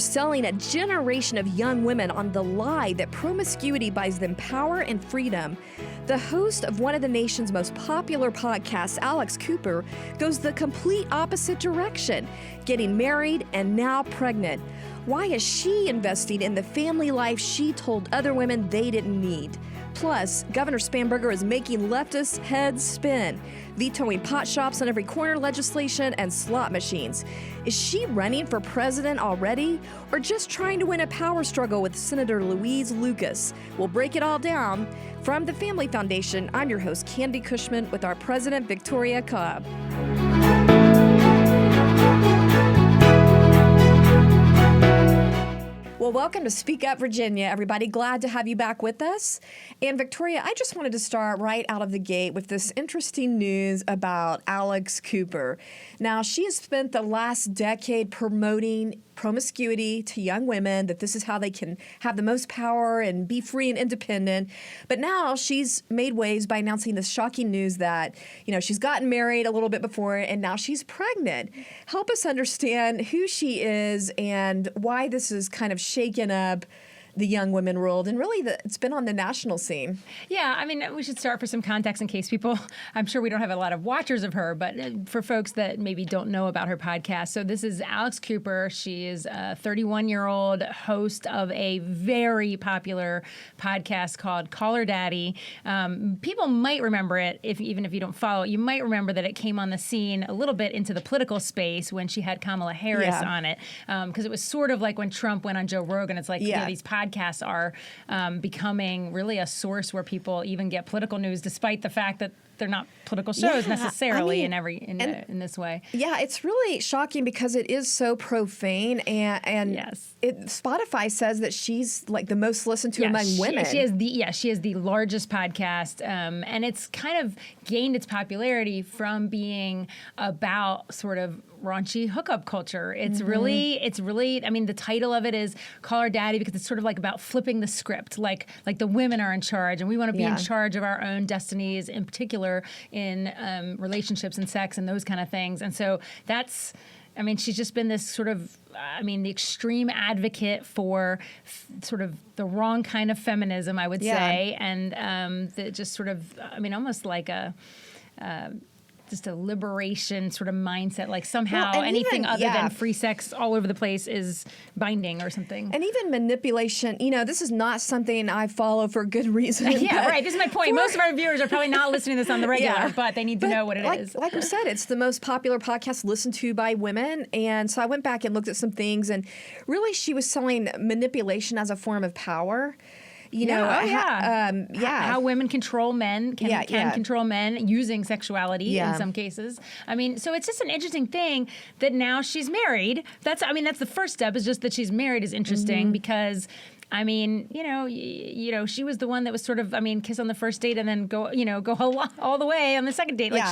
selling a generation of young women on the lie that promiscuity buys them power and freedom, the host of one of the nation's most popular podcasts, Alex Cooper, goes the complete opposite direction, getting married and now pregnant. Why is she investing in the family life she told other women they didn't need? Plus, Governor Spanberger is making leftists' heads spin, vetoing pot shops on every corner legislation and slot machines. Is she running for president already, or just trying to win a power struggle with Senator Louise Lucas? We'll break it all down. From the Family Foundation, I'm your host, Candi Cushman, with our president, Victoria Cobb. Well, welcome to Speak Up Virginia, everybody. Glad to have you back with us. And Victoria, I just wanted to start right out of the gate with this interesting news about Alex Cooper. Now, she has spent the last decade promoting promiscuity to young women, that this is how they can have the most power and be free and independent. But now she's made waves by announcing this shocking news that, she's gotten married a little bit before and now she's pregnant. Help us understand who she is and why this is kind of shaken up the young women world, and really it's been on the national scene. Yeah, I mean, we should start for some context in case people, I'm sure we don't have a lot of watchers of her, but for folks that maybe don't know about her podcast. So this is Alex Cooper. She is a 31-year-old host of a very popular podcast called Call Her Daddy. People might remember it, even if you don't follow it. You might remember that it came on the scene a little bit into the political space when she had Kamala Harris on it, because it was sort of like when Trump went on Joe Rogan. It's like these podcasts are becoming really a source where people even get political news, despite the fact that they're not political shows necessarily in this way. Yeah, it's really shocking because it is so profane, and Spotify says that she's like the most listened to among women. She has the largest podcast, and it's kind of gained its popularity from being about sort of raunchy hookup culture. It's really, I mean, the title of it is Call Her Daddy because it's sort of like about flipping the script, like the women are in charge and we want to be in charge of our own destinies, in particular in relationships and sex and those kind of things. And so she's just been this sort of, the extreme advocate for sort of the wrong kind of feminism, I would say, and just sort of, almost like just a liberation sort of mindset, like somehow anything other than free sex all over the place is binding or something. And even manipulation, this is not something I follow for good reason. Right. This is my point. Most of our viewers are probably not listening to this on the regular, but they need to know what it is. Like I said, it's the most popular podcast listened to by women. And so I went back and looked at some things, and really she was selling manipulation as a form of power. How women control men, can control men using sexuality in some cases. So it's just an interesting thing that now she's married. That's the first step, is just that she's married is interesting because she was the one that was sort of, kiss on the first date and then go all the way on the second date. Like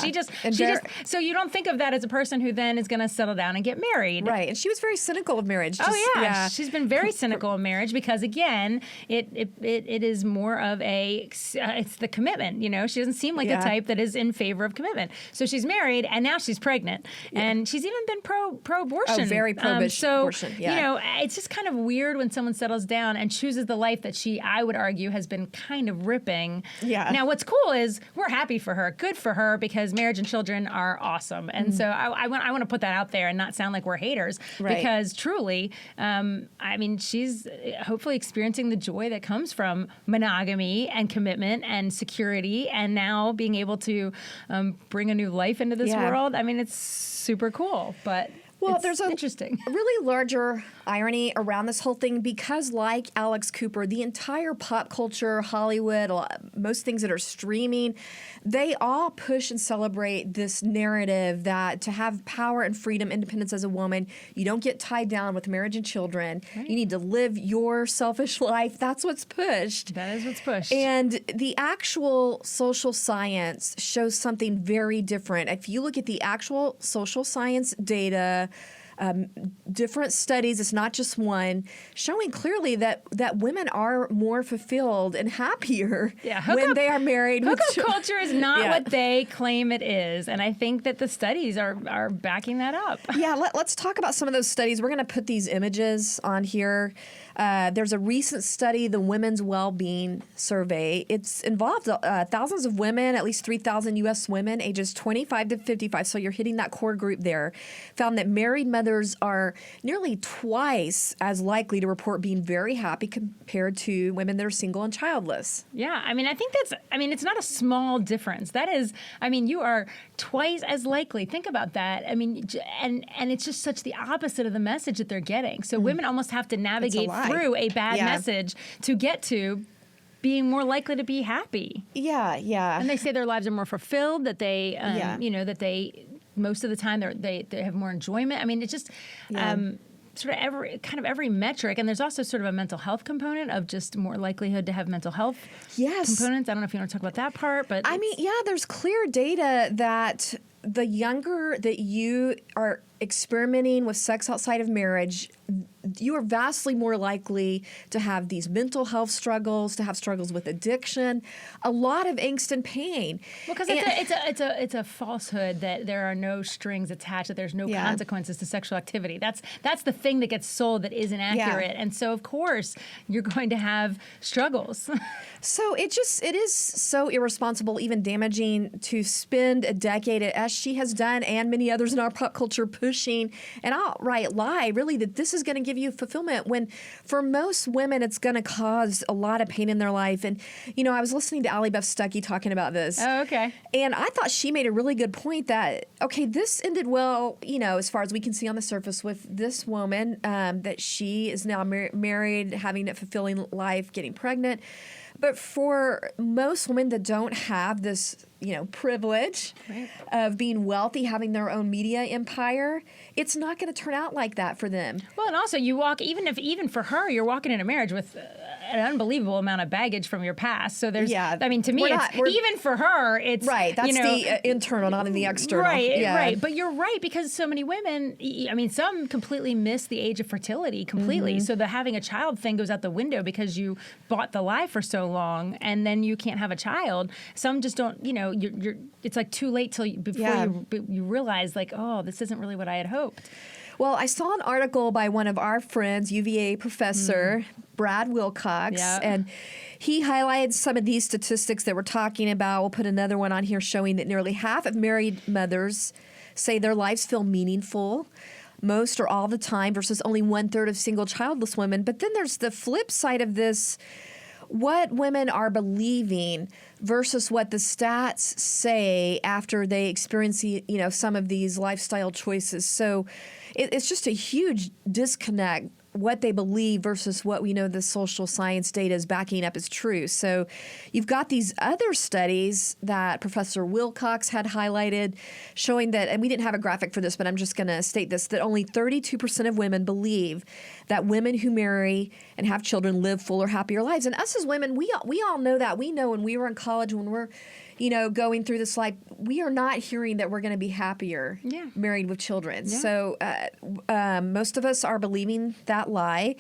so you don't think of that as a person who then is going to settle down and get married. Right. And she was very cynical of marriage. She's been very cynical of marriage because, again, it is more of it's the commitment, She doesn't seem like the type that is in favor of commitment. So she's married and now she's pregnant. And she's even been pro-abortion. Oh, very pro-abortion. It's just kind of weird when someone settles down and chooses the life that I would argue, has been kind of ripping. Yeah. Now, what's cool is we're happy for her. Good for her, because marriage and children are awesome. And so I want to put that out there and not sound like we're haters. Right. Because truly, she's hopefully experiencing the joy that comes from monogamy and commitment and security, and now being able to bring a new life into this world. It's super cool, but... Well, there's a interesting, really larger irony around this whole thing because, like Alex Cooper, the entire pop culture, Hollywood, most things that are streaming, they all push and celebrate this narrative that to have power and freedom, independence as a woman, you don't get tied down with marriage and children. Right. You need to live your selfish life. That's what's pushed. That is what's pushed. And the actual social science shows something very different. If you look at the actual social science data, different studies, it's not just one, showing clearly that women are more fulfilled and happier when they are married. Hookup culture is not what they claim it is, and I think that the studies are backing that up. Yeah, let's talk about some of those studies. We're going to put these images on here. There's a recent study, the Women's Wellbeing Survey. It's involved thousands of women, at least 3,000 U.S. women, ages 25 to 55. So you're hitting that core group there. Found that married mothers are nearly twice as likely to report being very happy compared to women that are single and childless. Yeah, I mean, I think it's not a small difference. That is, I mean, you are twice as likely. Think about that. I mean, and it's just such the opposite of the message that they're getting. So women almost have to navigate through a bad message to get to being more likely to be happy. Yeah. And they say their lives are more fulfilled, that they, that they, most of the time they have more enjoyment. I mean, it's just sort of every metric. And there's also sort of a mental health component of just more likelihood to have mental health components. I don't know if you want to talk about that part, but I mean, there's clear data that the younger that you are experimenting with sex outside of marriage, you are vastly more likely to have these mental health struggles, to have struggles with addiction, a lot of angst and pain. Well, because it's a falsehood that there are no strings attached, that there's no consequences to sexual activity. That's the thing that gets sold that isn't accurate, and so of course you're going to have struggles. So it is so irresponsible, even damaging, to spend a decade, as she has done, and many others in our pop culture, pushing an outright lie, really, that this is going to give you fulfillment, when for most women it's going to cause a lot of pain in their life. And I was listening to Allie Beth Stuckey talking about this. Oh, okay. And I thought she made a really good point that, okay, this ended well, as far as we can see on the surface, with this woman, that she is now married, having a fulfilling life, getting pregnant. But for most women that don't have this, privilege of being wealthy, having their own media empire, it's not going to turn out like that for them. Well, and also you walk, even for her, you're walking in a marriage with an unbelievable amount of baggage from your past. So there's, I mean, to me, even for her, it's right. That's the internal, not in the external. Right. But you're right, because so many women, I mean, some completely miss the age of fertility completely. Mm-hmm. So the having a child thing goes out the window because you bought the lie for so long, and then you can't have a child. Some just don't. You're it's like too late before you realize, like, oh, this isn't really what I had hoped. Well, I saw an article by one of our friends, UVA professor Brad Wilcox, and he highlighted some of these statistics that we're talking about. We'll put another one on here showing that nearly half of married mothers say their lives feel meaningful, most or all the time, versus only 1/3 of single childless women. But then there's the flip side of this, what women are believing versus what the stats say after they experience, some of these lifestyle choices. So it's just a huge disconnect, what they believe versus what we know the social science data is backing up as true. So you've got these other studies that Professor Wilcox had highlighted showing that, and we didn't have a graphic for this, but I'm just going to state this, that only 32% of women believe that women who marry and have children live fuller, happier lives. And us as women, we all know that. We know when we were in college, when we're going through this life, we are not hearing that we're going to be happier married with children. Yeah. So most of us are believing that lie.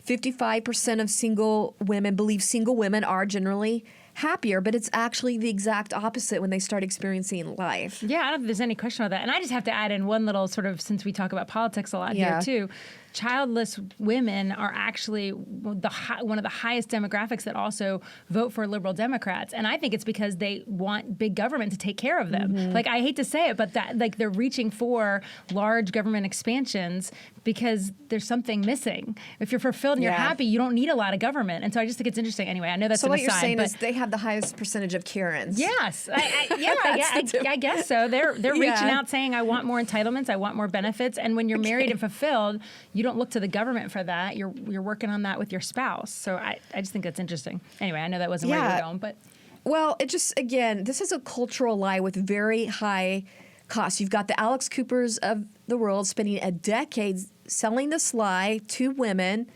55% of single women believe single women are generally happier, but it's actually the exact opposite when they start experiencing life. Yeah, I don't think there's any question about that. And I just have to add in one little sort of, since we talk about politics a lot here too, childless women are actually one of the highest demographics that also vote for liberal Democrats. And I think it's because they want big government to take care of them. Mm-hmm. Like, I hate to say it, but that, like, they're reaching for large government expansions because there's something missing. If you're fulfilled and you're happy, you don't need a lot of government. And so I just think it's interesting. Anyway, I know that's so an what aside, you're saying is they have the highest percentage of Karens. Yes. I guess so. They're reaching out saying, I want more entitlements, I want more benefits. And when you're married and fulfilled, you don't look to the government for that. You're working on that with your spouse. So I just think that's interesting. Anyway, I know that wasn't where you were going, but. Well, it just, again, this is a cultural lie with very high costs. You've got the Alex Coopers of the world spending a decade selling this lie to women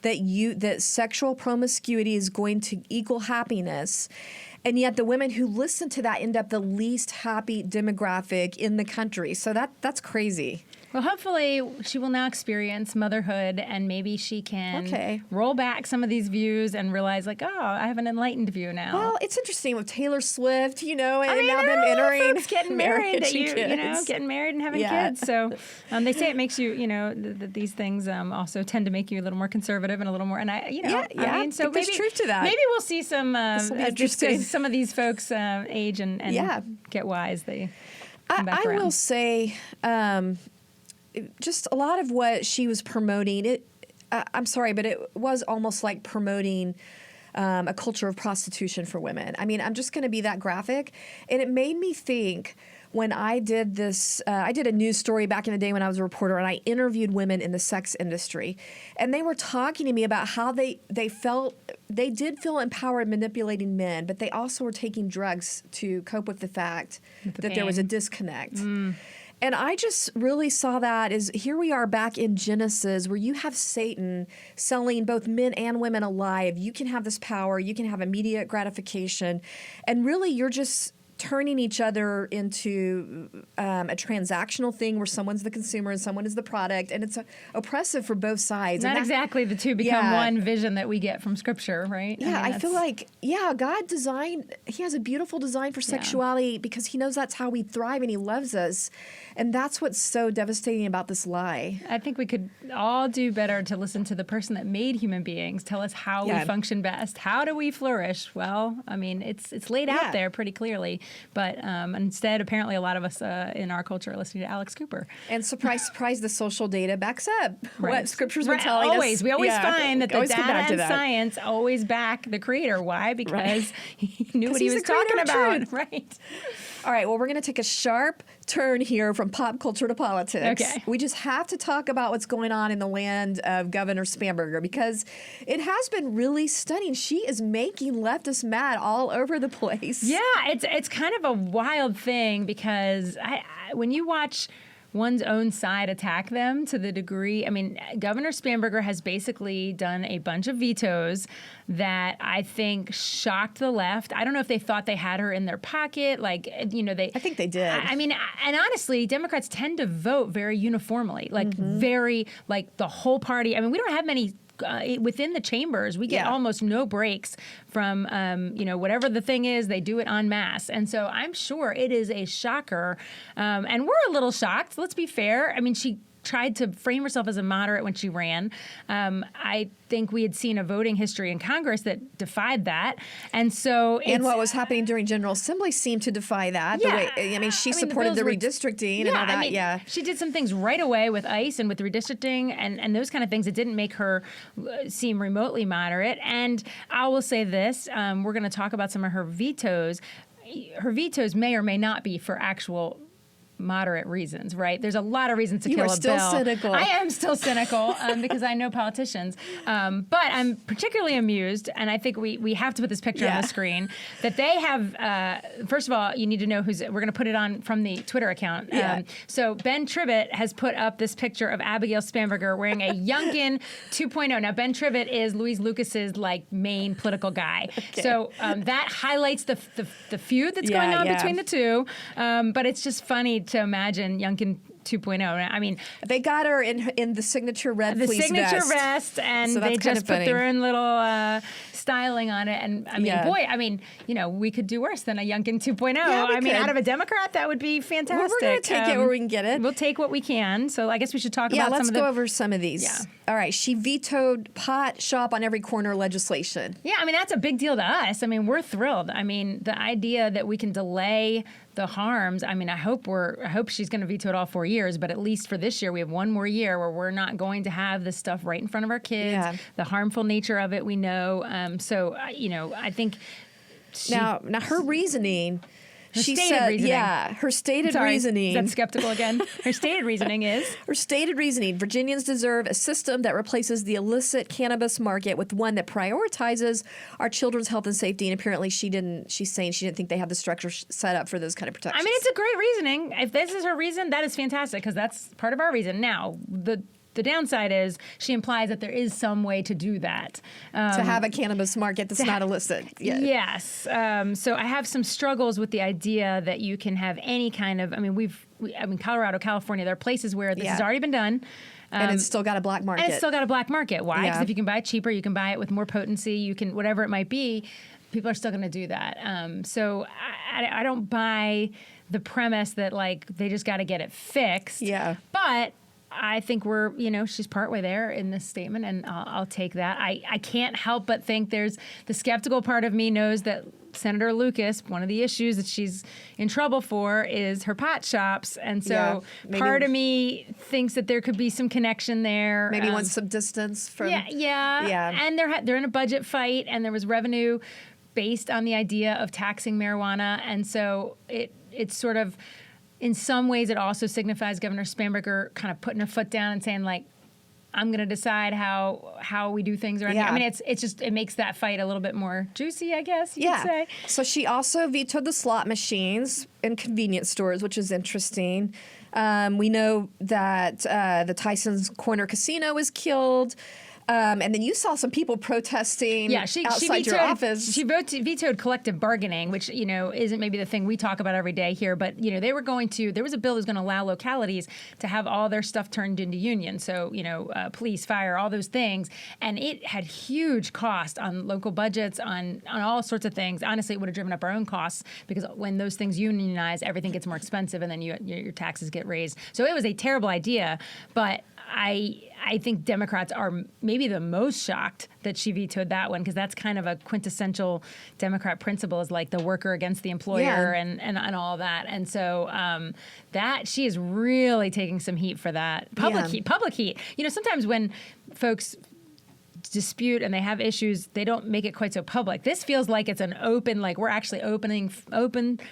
that sexual promiscuity is going to equal happiness. And yet the women who listen to that end up the least happy demographic in the country. So that's crazy. Well, hopefully she will now experience motherhood, and maybe she can roll back some of these views and realize, like, oh, I have an enlightened view now. Well, it's interesting with Taylor Swift, and now there them are entering folks getting married, getting married and having kids. So they say it makes you, that these things also tend to make you a little more conservative and a little more, and I mean, so there's truth to that. Maybe we'll see some as some of these folks age and get wise. They come back around. I will say. Just a lot of what she was promoting, I'm sorry, but it was almost like promoting a culture of prostitution for women. I mean, I'm just going to be that graphic. And it made me think when I did this, I did a news story back in the day when I was a reporter, and I interviewed women in the sex industry. And they were talking to me about how they did feel empowered manipulating men, but they also were taking drugs to cope with the fact that there was a disconnect. And I just really saw that as here we are back in Genesis, where you have Satan selling both men and women alive. You can have this power. You can have immediate gratification. And really, you're just turning each other into a transactional thing where someone's the consumer and someone is the product, and it's oppressive for both sides. Not exactly the two become one vision that we get from Scripture, right? Yeah, I feel like, God designed, he has a beautiful design for sexuality because he knows that's how we thrive and he loves us. And that's what's so devastating about this lie. I think we could all do better to listen to the person that made human beings tell us how we function best. How do we flourish? Well, I mean, it's laid out there pretty clearly. But instead, apparently, a lot of us in our culture are listening to Alex Cooper. And surprise, surprise, the social data backs up what Scripture's been telling us. We always find that the data and science always back the Creator. Why? Because he knew what he was talking about. Right. All right, well, we're going to take a sharp turn here from pop culture to politics. Okay. We just have to talk about what's going on in the land of Governor Spanberger because it has been really stunning. She is making leftists mad all over the place. Yeah, it's kind of a wild thing because when you watch one's own side attack them to the degree. I mean, Governor Spanberger has basically done a bunch of vetoes that I think shocked the left. I don't know if they thought they had her in their pocket. I think they did. I mean, and honestly, Democrats tend to vote very uniformly, the whole party. I mean, we don't have many within the chambers. We get almost no breaks from, whatever the thing is, they do it en masse. And so I'm sure it is a shocker. And we're a little shocked, let's be fair. I mean, she tried to frame herself as a moderate when she ran. I think we had seen a voting history in Congress that defied that. And so what was happening during General Assembly seemed to defy that. Yeah. She supported the redistricting and all that. She did some things right away with ICE and with redistricting and those kind of things that didn't make her seem remotely moderate. And I will say this, we're going to talk about some of her vetoes. Her vetoes may or may not be for actual moderate reasons, right? There's a lot of reasons to kill a bill. You are still cynical. I am still cynical because I know politicians. But I'm particularly amused, and I think we have to put this picture on the screen, that they have, first of all, you need to know we're going to put it on from the Twitter account. So Ben Tribbett has put up this picture of Abigail Spanberger wearing a Youngkin 2.0. Now, Ben Tribbett is Louise Lucas's main political guy. Okay. So that highlights the feud that's going on between the two. But it's just funny to imagine Youngkin 2.0. I mean, they got her in the signature red the fleece signature vest, and they just put their own little styling on it. And I mean, we could do worse than a Youngkin 2.0. I mean, out of a Democrat, that would be fantastic. Well, we're going to take it where we can get it. We'll take what we can. So I guess we should talk about let's go over some of these. Yeah. All right. She vetoed pot shop on every corner legislation. Yeah, I mean, that's a big deal to us. I mean, we're thrilled. I mean, the idea that we can delay the harms. I mean, I hope she's going to veto it all 4 years, but at least for this year, we have one more year where we're not going to have this stuff right in front of our kids. Yeah. The harmful nature of it, we know. I think now her reasoning. Her stated reasoning. Her stated reasoning. Is that skeptical again? Her stated reasoning is? Her stated reasoning, Virginians deserve a system that replaces the illicit cannabis market with one that prioritizes our children's health and safety. And apparently she's saying she didn't think they have the structure set up for those kind of protections. I mean, it's a great reasoning. If this is her reason, that is fantastic because that's part of our reason. Now, the the downside is she implies that there is some way to do that. To have a cannabis market that's not illicit. Yeah. Yes. So I have some struggles with the idea that you can have any kind of, Colorado, California, there are places where this has already been done. And it's still got a black market. And it's still got a black market. Why? Because Yeah. if you can buy it cheaper, you can buy it with more potency, you can, whatever it might be, people are still going to do that. So I don't buy the premise that like they just got to get it fixed. Yeah. But I think we're, she's partway there in this statement, and I'll take that. I can't help but think there's the skeptical part of me knows that Senator Lucas, one of the issues that she's in trouble for is her pot shops. And so part of me thinks that there could be some connection there. Maybe wants some distance from. Yeah. And they're in a budget fight, and there was revenue based on the idea of taxing marijuana. And so it's sort of, in some ways, it also signifies Governor Spanberger kind of putting her foot down and saying, like, I'm going to decide how we do things around here. I mean, it's just, it makes that fight a little bit more juicy, I guess you could say. So she also vetoed the slot machines in convenience stores, which is interesting. We know that the Tyson's Corner Casino was killed. And then you saw some people protesting outside your office. She vetoed collective bargaining, which, isn't maybe the thing we talk about every day here. But, there was a bill that was going to allow localities to have all their stuff turned into unions. So, police, fire, all those things. And it had huge cost on local budgets, on all sorts of things. Honestly, it would have driven up our own costs because when those things unionize, everything gets more expensive and then your taxes get raised. So it was a terrible idea. But I think Democrats are maybe the most shocked that she vetoed that one, because that's kind of a quintessential Democrat principle, is like the worker against the employer and all that. And so that she is really taking some heat for that. Public heat. Sometimes when folks dispute and they have issues, they don't make it quite so public. This feels like it's an open, like we're actually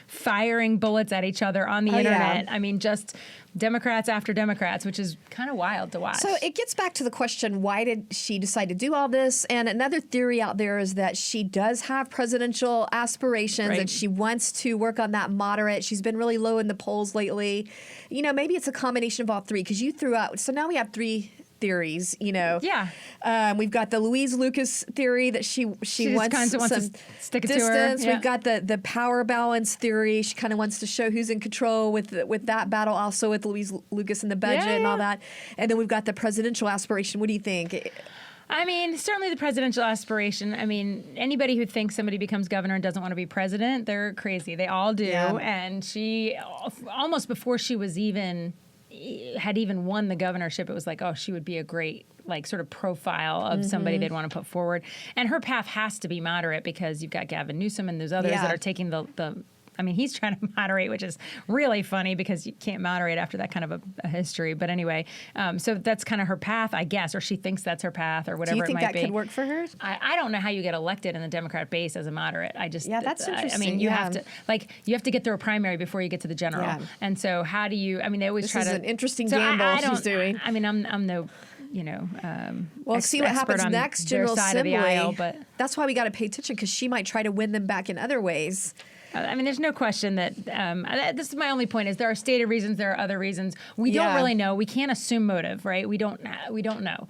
firing bullets at each other on the internet. Yeah. I mean, just Democrats after Democrats, which is kind of wild to watch. So it gets back to the question, why did she decide to do all this? And another theory out there is that she does have presidential aspirations and she wants to work on that moderate. She's been really low in the polls lately. Maybe it's a combination of all three, because you threw out, so now we have three theories, we've got the Louise Lucas theory that she wants kind of wants some to stick it distance. to her. We've got the power balance theory. She kind of wants to show who's in control with that battle, also with Louise Lucas and the budget and all that. And then we've got the presidential aspiration. What do you think? I mean, certainly the presidential aspiration. I mean, anybody who thinks somebody becomes governor and doesn't want to be president, they're crazy. They all do. Yeah. And she, almost before she was had even won the governorship, it was like, oh, she would be a great, like, sort of profile of somebody they'd want to put forward. And her path has to be moderate, because you've got Gavin Newsom and those others that are taking he's trying to moderate, which is really funny because you can't moderate after that kind of a history. But anyway, so that's kind of her path, I guess, or she thinks that's her path, or whatever it might be. Do you think that could work for her? I don't know how you get elected in the Democrat base as a moderate. That's interesting. I mean, you have to get through a primary before you get to the general. Yeah. And so how do you? I mean, they always try to. This is an interesting gamble she's doing. I mean, I'm no. We'll see what happens next General Assembly. Aisle, but that's why we got to pay attention, because she might try to win them back in other ways. I mean, there's no question that this is my only point, is there are stated reasons, there are other reasons. We don't really know. We can't assume motive, right? We don't know.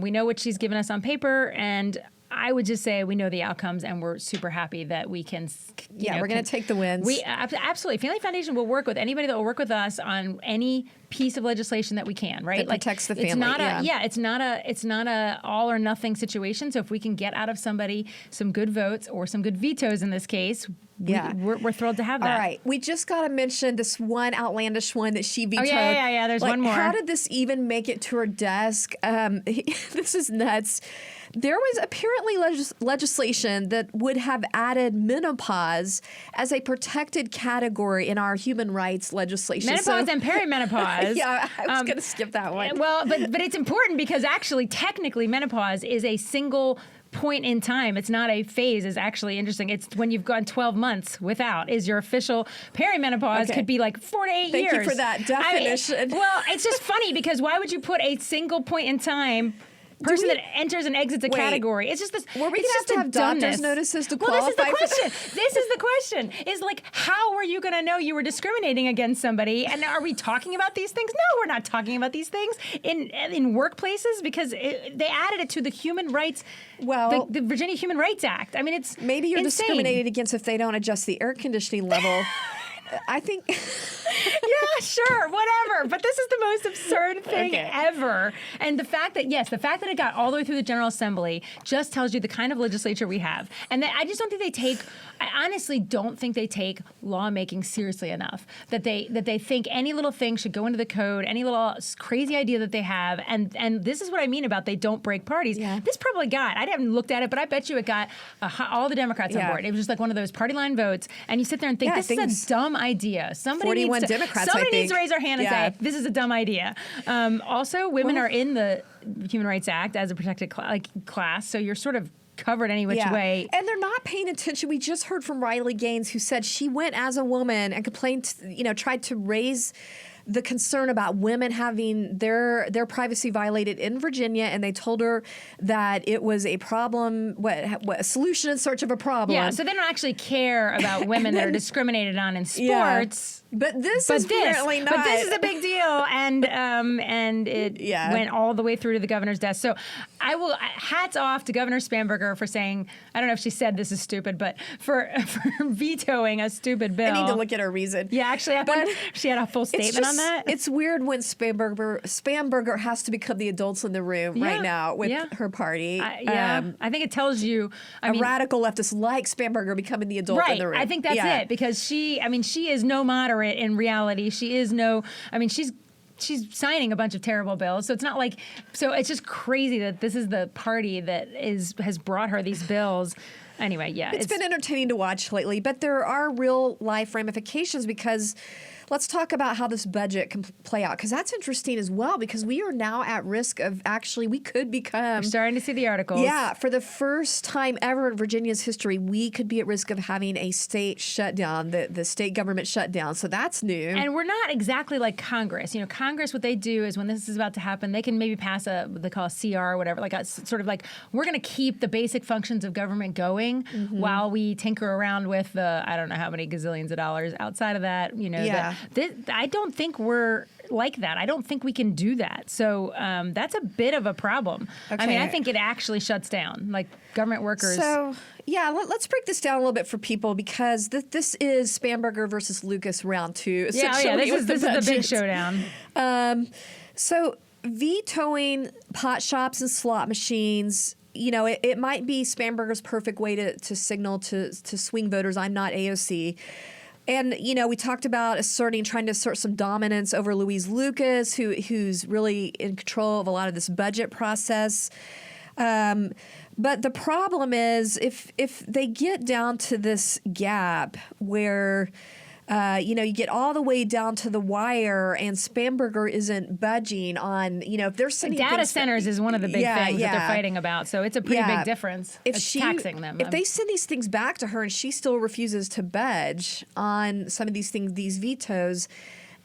We know what she's given us on paper, and I would just say we know the outcomes, and we're super happy that we can. We're going to take the wins. We absolutely. Family Foundation will work with anybody that will work with us on any piece of legislation that we can. Right, that protects the family. It's not a all or nothing situation. So if we can get out of somebody some good votes or some good vetoes in this case. We're thrilled to have that. All right. We just got to mention this one outlandish one that she vetoed. Oh, yeah. There's one more. How did this even make it to her desk? This is nuts. There was apparently legislation that would have added menopause as a protected category in our human rights legislation. Menopause and perimenopause. Yeah, I was going to skip that one. Well, but it's important, because actually, technically, menopause is a single point in time. It's not a phase. Is actually interesting. It's when you've gone 12 months without is your official perimenopause. Could be like 4 to 8 years. Thank you for that definition. Well, it's just funny, because why would you put a single point in time person that enters and exits a category. It's just this. Were we it's going just to have dumbness. doctor's notices to Well, qualify? this is the question. This is the question. Is like, how were you going to know you were discriminating against somebody? And are we talking about these things? No, we're not talking about these things in workplaces because they added it to the human rights. Well, the Virginia Human Rights Act. I mean, it's maybe you're insane. discriminated against if they don't adjust the air conditioning level. I think. Yeah, sure, whatever. But this is the most absurd thing ever. And the fact that it got all the way through the General Assembly just tells you the kind of legislature we have. And that I just don't think I honestly don't think they take lawmaking seriously enough. That they think any little thing should go into the code, any little crazy idea that they have. And this is what I mean about they don't break parties. Yeah. This probably got, I haven't looked at it, but I bet you it got all the Democrats on board. It was just like one of those party line votes. And you sit there and think, this is a dumb idea. Somebody needs to raise their hand and say, this is a dumb idea. Also, women are in the Human Rights Act as a protected class, so you're sort of covered any which way. And they're not paying attention. We just heard from Riley Gaines, who said she went as a woman and complained, tried to raise the concern about women having their privacy violated in Virginia, and they told her that it was a problem, a solution in search of a problem. Yeah, so they don't actually care about women that are discriminated on in sports. But this is apparently not. But this is a big deal, and it went all the way through to the governor's desk. So hats off to Governor Spanberger for saying, I don't know if she said this is stupid, but for vetoing a stupid bill. I need to look at her reason. Yeah, actually, I wonder if she had a full statement on that. It's weird when Spanberger has to become the adults in the room right now with her party. I think it tells you. A radical leftist like Spanberger becoming the adult in the room. I think that's it, because she is no moderate in reality. She is she's signing a bunch of terrible bills. So it's not like, it's just crazy that this is the party that has brought her these bills. Anyway, it's been entertaining to watch lately, but there are real life ramifications because let's talk about how this budget can play out, because that's interesting as well, because we are now at risk of we could become... We're starting to see the articles. Yeah, for the first time ever in Virginia's history, we could be at risk of having a state shutdown, the state government shutdown. So that's new. And we're not exactly like Congress. Congress, what they do is when this is about to happen, they can maybe pass what they call a CR or whatever, like a sort of like, we're going to keep the basic functions of government going while we tinker around with the, I don't know how many gazillions of dollars outside of that, I don't think we're like that. I don't think we can do that. So that's a bit of a problem. Okay. I mean, I think it actually shuts down, like government workers. So, let's break this down a little bit for people, because this is Spanberger versus Lucas round 2. This is the big showdown. So vetoing pot shops and slot machines, it might be Spanberger's perfect way to signal to swing voters, I'm not AOC. And, we talked about trying to assert some dominance over Louise Lucas, who's really in control of a lot of this budget process. But the problem is if they get down to this gap where, you get all the way down to the wire and Spanberger isn't budging on, if they're sending data centers is one of the big things that they're fighting about. So it's a pretty big difference. It's taxing them. If they send these things back to her and she still refuses to budge on some of these things, these vetoes,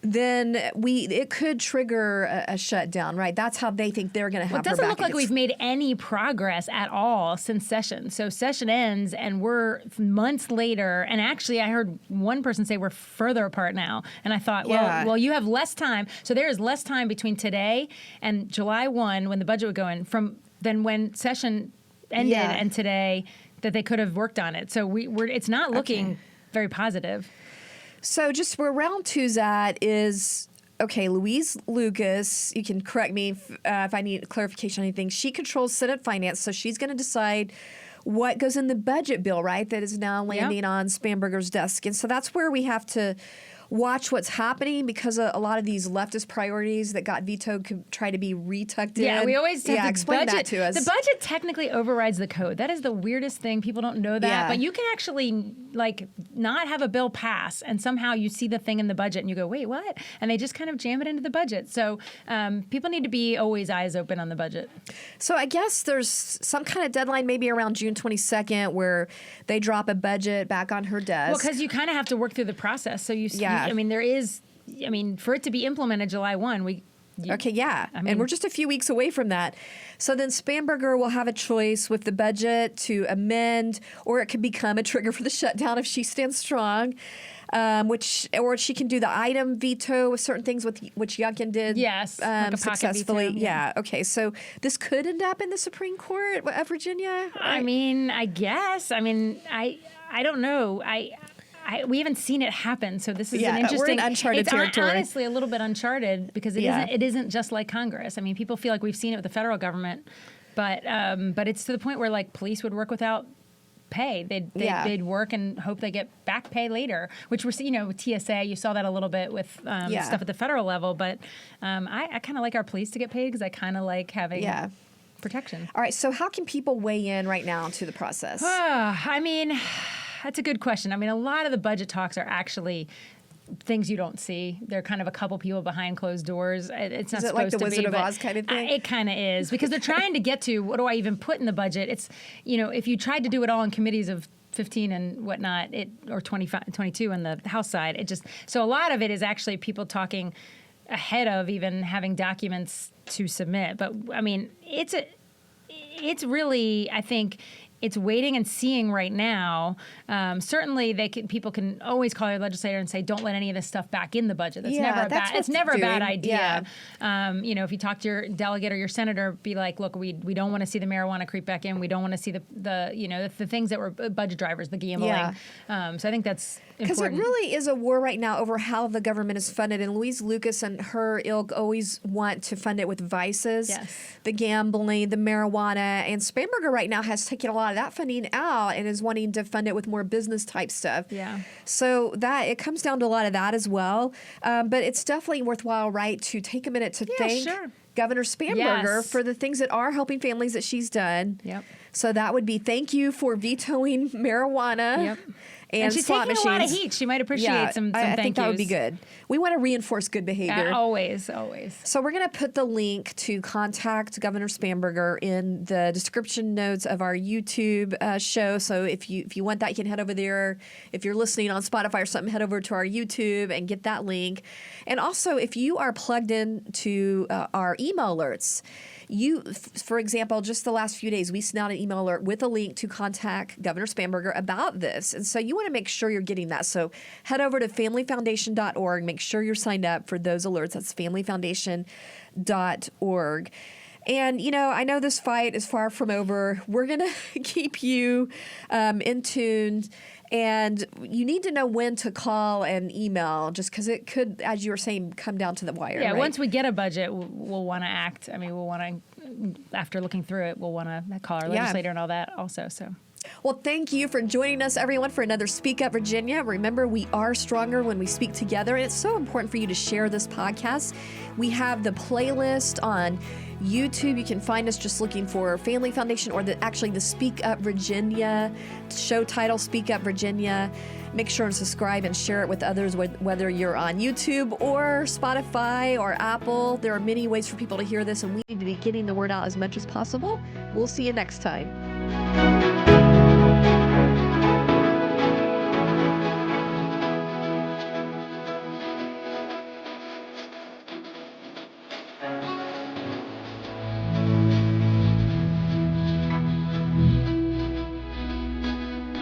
then it could trigger a shutdown, right? That's how they think they're going to have her back. It doesn't look like we've made any progress at all since session. So session ends and we're months later. And actually, I heard one person say we're further apart now. And I thought, well, you have less time. So there is less time between today and July 1, when the budget would go in, than when session ended and today, that they could have worked on it. So it's not looking very positive. So just where round 2's at is, Louise Lucas, you can correct me if I need clarification on anything. She controls Senate Finance, so she's going to decide what goes in the budget bill, right, that is now landing on Spanberger's desk. And so that's where we have to watch what's happening, because a lot of these leftist priorities that got vetoed could try to be retucked in. Yeah, we always have explain that to us. The budget technically overrides the code. That is the weirdest thing. People don't know that. But you can actually not have a bill pass and somehow you see the thing in the budget and you go, wait, what? And they just kind of jam it into the budget. So people need to be always eyes open on the budget. So I guess there's some kind of deadline maybe around June 22nd where they drop a budget back on her desk. Well, because you kind of have to work through the process. So for it to be implemented July 1, Okay, yeah. And we're just a few weeks away from that. So then Spanberger will have a choice with the budget to amend, or it could become a trigger for the shutdown if she stands strong. Or she can do the item veto with certain things, which Youngkin did. Yes, like a successfully. pocket veto, yeah. Okay. So this could end up in the Supreme Court of Virginia. I mean, I guess. I mean, I don't know. We haven't seen it happen, so this is an interesting. We're in uncharted territory. Honestly, a little bit uncharted because it isn't just like Congress. I mean, people feel like we've seen it with the federal government, but it's to the point where like police would work without pay. They'd work and hope they get back pay later, which we're seeing, with TSA. You saw that a little bit with stuff at the federal level, but I kind of like our police to get paid because I kind of like having protection. All right, so how can people weigh in right now to the process? I mean, that's a good question. I mean, a lot of the budget talks are actually things you don't see. They're kind of a couple people behind closed doors. It's not supposed to be. Is it like the Wizard of Oz kind of thing? It kind of is, because they're trying to get to what do I even put in the budget. It's, if you tried to do it all in committees of 15 and whatnot, or 25, 22 on the House side, so a lot of it is actually people talking ahead of even having documents to submit. But I mean, it's really, I think, it's waiting and seeing right now. Certainly, people can always call their legislator and say, "Don't let any of this stuff back in the budget." It's never a bad idea. Yeah. If you talk to your delegate or your senator, be like, "Look, we don't want to see the marijuana creep back in. We don't want to see the things that were budget drivers, the gambling." Yeah. So I think that's important. Because it really is a war right now over how the government is funded, and Louise Lucas and her ilk always want to fund it with vices, the gambling, the marijuana, and Spanberger right now has taken a lot of that funding out and is wanting to fund it with more business type stuff. Yeah. So that it comes down to a lot of that as well. But it's definitely worthwhile, right, to take a minute to thank Governor Spanberger for the things that are helping families that she's done. Yep. So that would be thank you for vetoing marijuana. Yep. And she's slot taking machines. a lot of heat. She might appreciate some thank yous. I think that would be good. We want to reinforce good behavior. Always. So we're going to put the link to contact Governor Spanberger in the description notes of our YouTube show. So if you want that, you can head over there. If you're listening on Spotify or something, head over to our YouTube and get that link. And also, if you are plugged in to our email alerts, for example, just the last few days, we sent out an email alert with a link to contact Governor Spanberger about this. And so you want to make sure you're getting that. So head over to familyfoundation.org. Make sure you're signed up for those alerts. That's familyfoundation.org. And, I know this fight is far from over. We're going to keep you in tune. And you need to know when to call and email, just because it could, as you were saying, come down to the wire. Yeah, right? Once we get a budget, we'll want to act. I mean, we'll want to, after looking through it, we'll want to call our legislator and all that also. So. Well, thank you for joining us, everyone, for another Speak Up Virginia. Remember, we are stronger when we speak together, and it's so important for you to share this podcast. We have the playlist on YouTube. You can find us just looking for Family Foundation or the Speak Up Virginia show title, Speak Up Virginia. Make sure and subscribe and share it with others, whether you're on YouTube or Spotify or Apple. There are many ways for people to hear this, and we need to be getting the word out as much as possible. We'll see you next time.